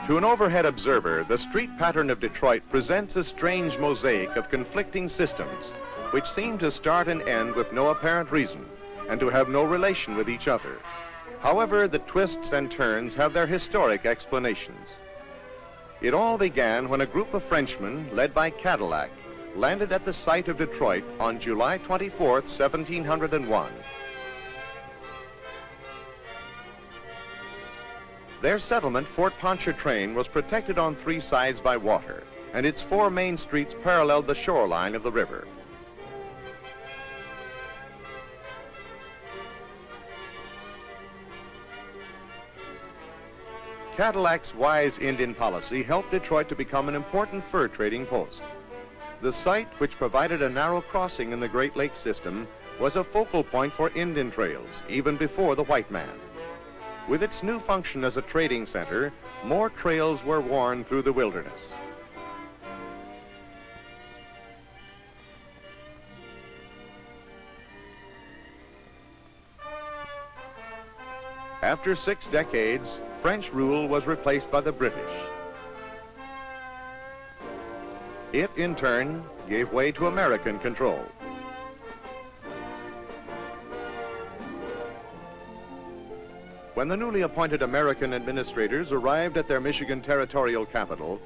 To an overhead observer, the street pattern of Detroit presents a strange mosaic of conflicting systems, which seem to start and end with no apparent reason, and to have no relation with each other. However, the twists and turns have their historic explanations. It all began when a group of Frenchmen, led by Cadillac, landed at the site of Detroit on July 24th, 1701. Their settlement, Fort Pontchartrain, was protected on three sides by water, and its four main streets paralleled the shoreline of the river. Cadillac's wise Indian policy helped Detroit to become an important fur trading post. The site, which provided a narrow crossing in the Great Lakes system, was a focal point for Indian trails, even before the white man. With its new function as a trading center, more trails were worn through the wilderness. After 6 decades, French rule was replaced by the British. It, in turn, gave way to American control. When the newly appointed American administrators arrived at their Michigan territorial capital,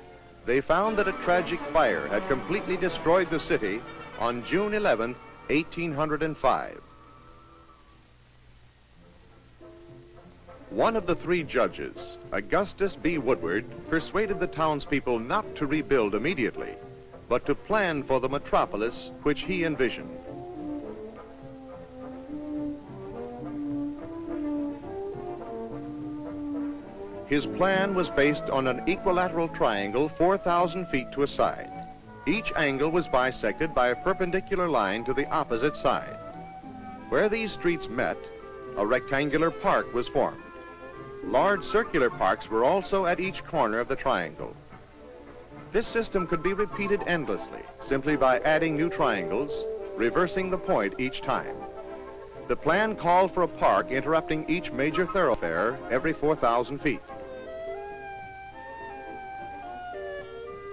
they found that a tragic fire had completely destroyed the city on June 11, 1805. One of the 3 judges, Augustus B. Woodward, persuaded the townspeople not to rebuild immediately, but to plan for the metropolis which he envisioned. His plan was based on an equilateral triangle 4,000 feet to a side. Each angle was bisected by a perpendicular line to the opposite side. Where these streets met, a rectangular park was formed. Large circular parks were also at each corner of the triangle. This system could be repeated endlessly, simply by adding new triangles, reversing the point each time. The plan called for a park interrupting each major thoroughfare every 4,000 feet.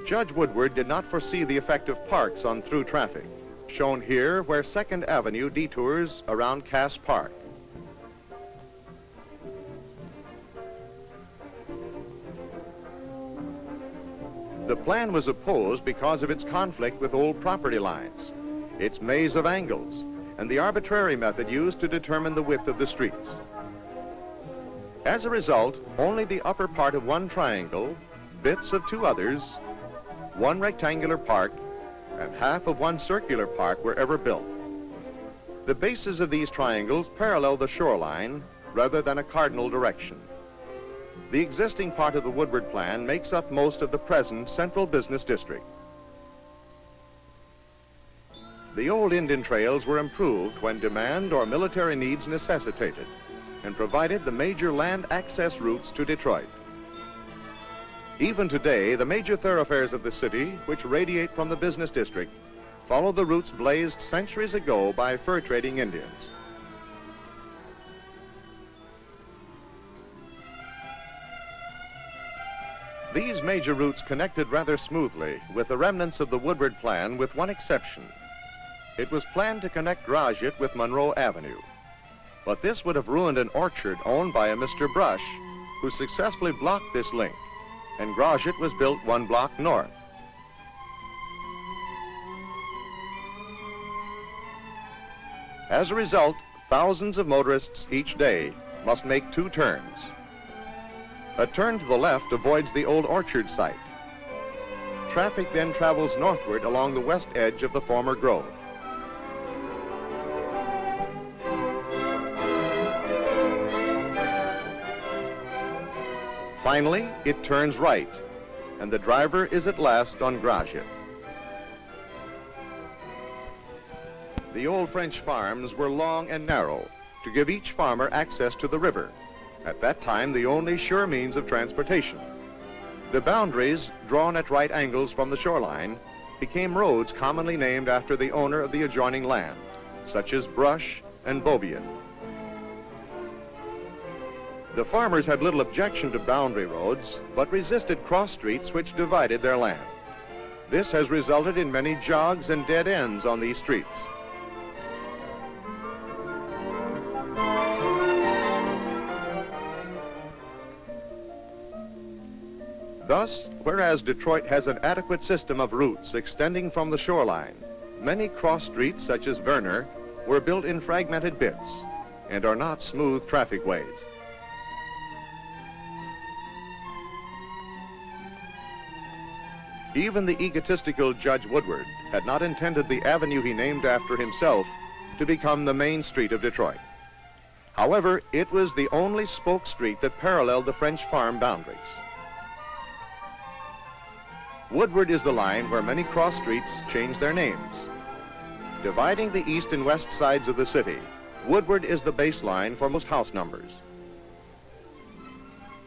Judge Woodward did not foresee the effect of parks on through traffic, shown here where 2nd Avenue detours around Cass Park. The plan was opposed because of its conflict with old property lines, its maze of angles, and the arbitrary method used to determine the width of the streets. As a result, only the upper part of one triangle, bits of 2 others, 1 rectangular park, and half of 1 circular park were ever built. The bases of these triangles parallel the shoreline rather than a cardinal direction. The existing part of the Woodward plan makes up most of the present central business district. The old Indian trails were improved when demand or military needs necessitated and provided the major land access routes to Detroit. Even today, the major thoroughfares of the city, which radiate from the business district, follow the routes blazed centuries ago by fur trading Indians. These major routes connected rather smoothly with the remnants of the Woodward plan, with one exception. It was planned to connect Gratiot with Monroe Avenue, but this would have ruined an orchard owned by a Mr. Brush, who successfully blocked this link, and Gratiot was built 1 block north. As a result, thousands of motorists each day must make 2 turns. A turn to the left avoids the old orchard site. Traffic then travels northward along the west edge of the former grove. Finally, it turns right, and the driver is at last on Gratiot. The old French farms were long and narrow to give each farmer access to the river, at that time the only sure means of transportation. The boundaries, drawn at right angles from the shoreline, became roads commonly named after the owner of the adjoining land, such as Brush and Beaubien. The farmers had little objection to boundary roads, but resisted cross streets which divided their land. This has resulted in many jogs and dead ends on these streets. Thus, whereas Detroit has an adequate system of routes extending from the shoreline, many cross streets, such as Verner, were built in fragmented bits and are not smooth traffic ways. Even the egotistical Judge Woodward had not intended the avenue he named after himself to become the main street of Detroit. However, it was the only spoke street that paralleled the French farm boundaries. Woodward is the line where many cross streets changed their names. Dividing the east and west sides of the city, Woodward is the baseline for most house numbers.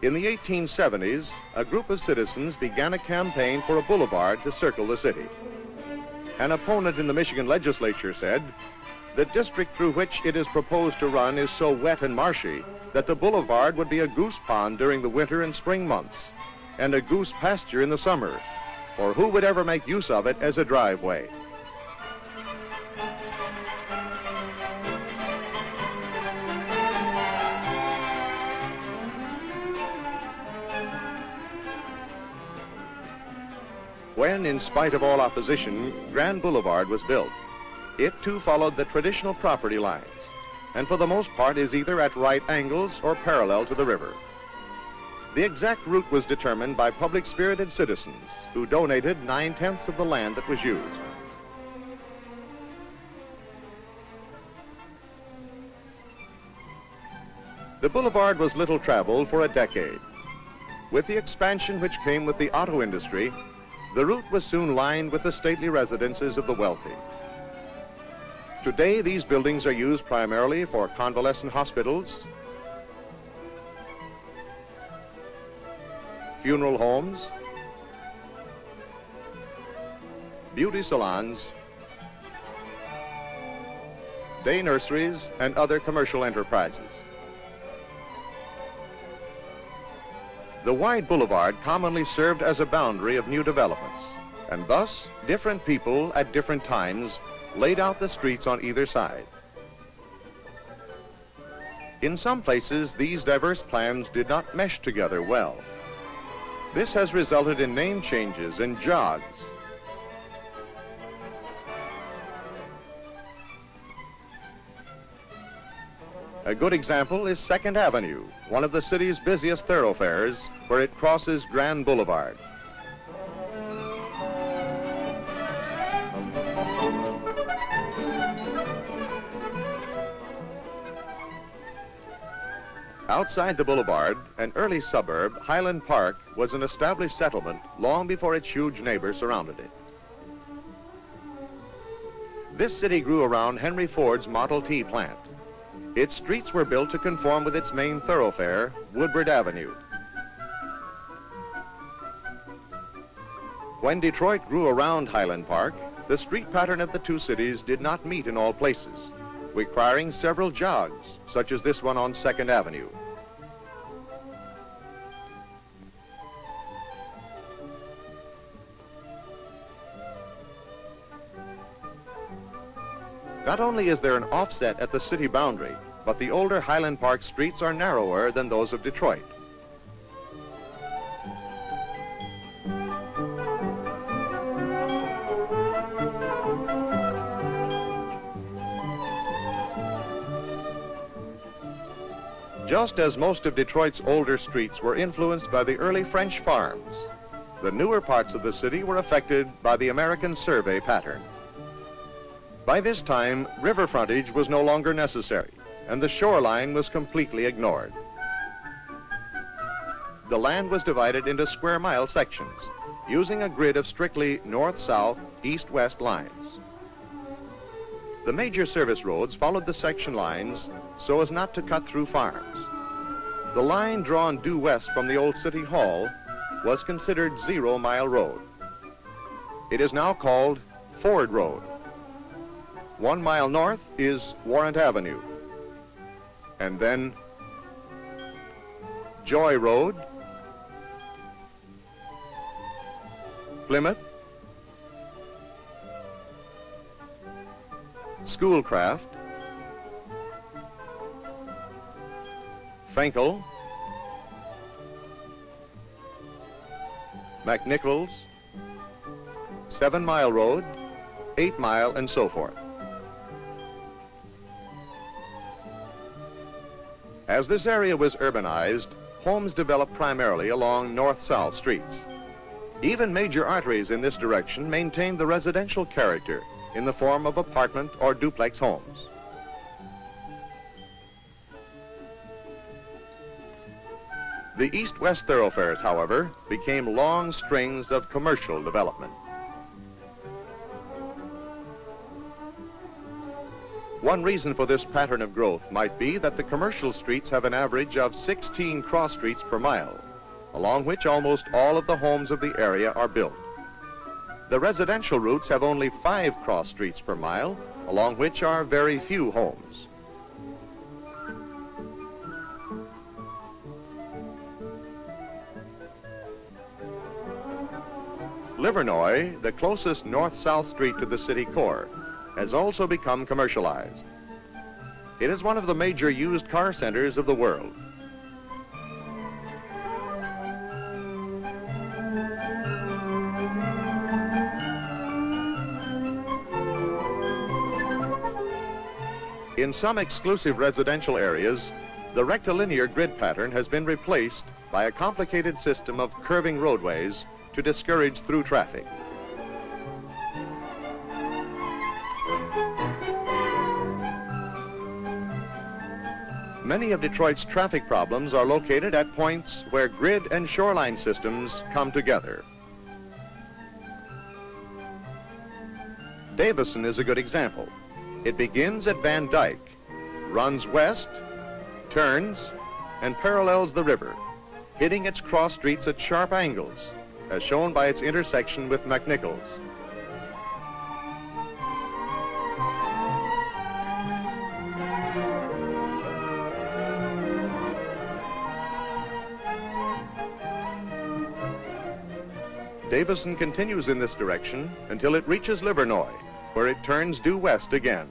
In the 1870s, a group of citizens began a campaign for a boulevard to circle the city. An opponent in the Michigan legislature said, "The district through which it is proposed to run is so wet and marshy that the boulevard would be a goose pond during the winter and spring months, and a goose pasture in the summer, for who would ever make use of it as a driveway?" When, in spite of all opposition, Grand Boulevard was built, it too followed the traditional property lines, and for the most part is either at right angles or parallel to the river. The exact route was determined by public-spirited citizens who donated 9/10 of the land that was used. The boulevard was little traveled for a decade. With the expansion which came with the auto industry, the route was soon lined with the stately residences of the wealthy. Today, these buildings are used primarily for convalescent hospitals, funeral homes, beauty salons, day nurseries, and other commercial enterprises. The wide boulevard commonly served as a boundary of new developments, and thus different people at different times laid out the streets on either side. In some places, these diverse plans did not mesh together well. This has resulted in name changes and jogs. A good example is 2nd Avenue, one of the city's busiest thoroughfares, where it crosses Grand Boulevard. Outside the boulevard, an early suburb, Highland Park, was an established settlement long before its huge neighbors surrounded it. This city grew around Henry Ford's Model T plant. Its streets were built to conform with its main thoroughfare, Woodward Avenue. When Detroit grew around Highland Park, the street pattern of the two cities did not meet in all places, requiring several jogs, such as this one on 2nd Avenue. Not only is there an offset at the city boundary, but the older Highland Park streets are narrower than those of Detroit. Just as most of Detroit's older streets were influenced by the early French farms, the newer parts of the city were affected by the American survey pattern. By this time, river frontage was no longer necessary, and the shoreline was completely ignored. The land was divided into square mile sections, using a grid of strictly north-south, east-west lines. The major service roads followed the section lines so as not to cut through farms. The line drawn due west from the old City Hall was considered 0 Mile Road. It is now called Ford Road. 1 mile north is Warrant Avenue, and then Joy Road, Plymouth, Schoolcraft, Fenkell, McNichols, 7 Mile Road, 8 Mile, and so forth. As this area was urbanized, homes developed primarily along north-south streets. Even major arteries in this direction maintained the residential character in the form of apartment or duplex homes. The east-west thoroughfares, however, became long strings of commercial development. One reason for this pattern of growth might be that the commercial streets have an average of 16 cross streets per mile, along which almost all of the homes of the area are built. The residential routes have only 5 cross streets per mile, along which are very few homes. Livernois, the closest north-south street to the city core, has also become commercialized. It is one of the major used car centers of the world. In some exclusive residential areas, the rectilinear grid pattern has been replaced by a complicated system of curving roadways to discourage through traffic. Many of Detroit's traffic problems are located at points where grid and shoreline systems come together. Davison is a good example. It begins at Van Dyke, runs west, turns, and parallels the river, hitting its cross streets at sharp angles, as shown by its intersection with McNichols. Davison continues in this direction until it reaches Livernois, where it turns due west again.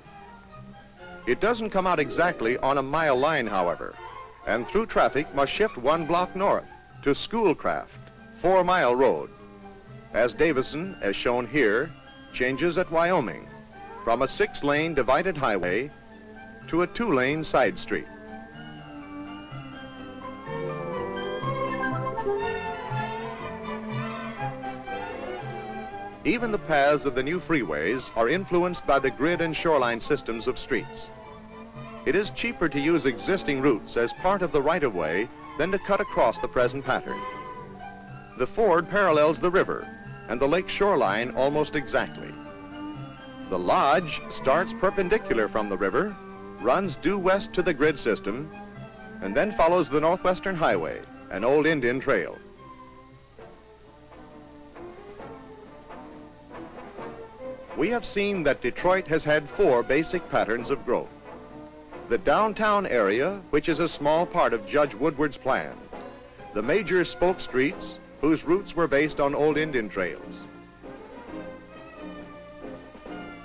It doesn't come out exactly on a mile line, however, and through traffic must shift 1 block north to Schoolcraft, 4 Mile Road, as Davison, as shown here, changes at Wyoming from a 6-lane divided highway to a 2-lane side street. Even the paths of the new freeways are influenced by the grid and shoreline systems of streets. It is cheaper to use existing routes as part of the right-of-way than to cut across the present pattern. The ford parallels the river and the lake shoreline almost exactly. The lodge starts perpendicular from the river, runs due west to the grid system, and then follows the Northwestern Highway, an old Indian trail. We have seen that Detroit has had 4 basic patterns of growth. The downtown area, which is a small part of Judge Woodward's plan. The major spoke streets, whose routes were based on old Indian trails.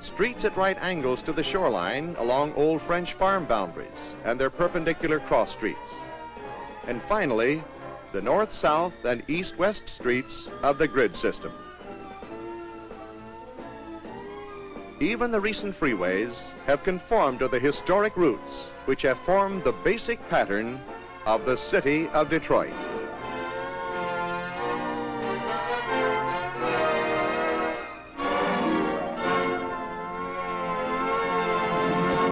Streets at right angles to the shoreline along old French farm boundaries and their perpendicular cross streets. And finally, the north-south and east-west streets of the grid system. Even the recent freeways have conformed to the historic routes which have formed the basic pattern of the city of Detroit.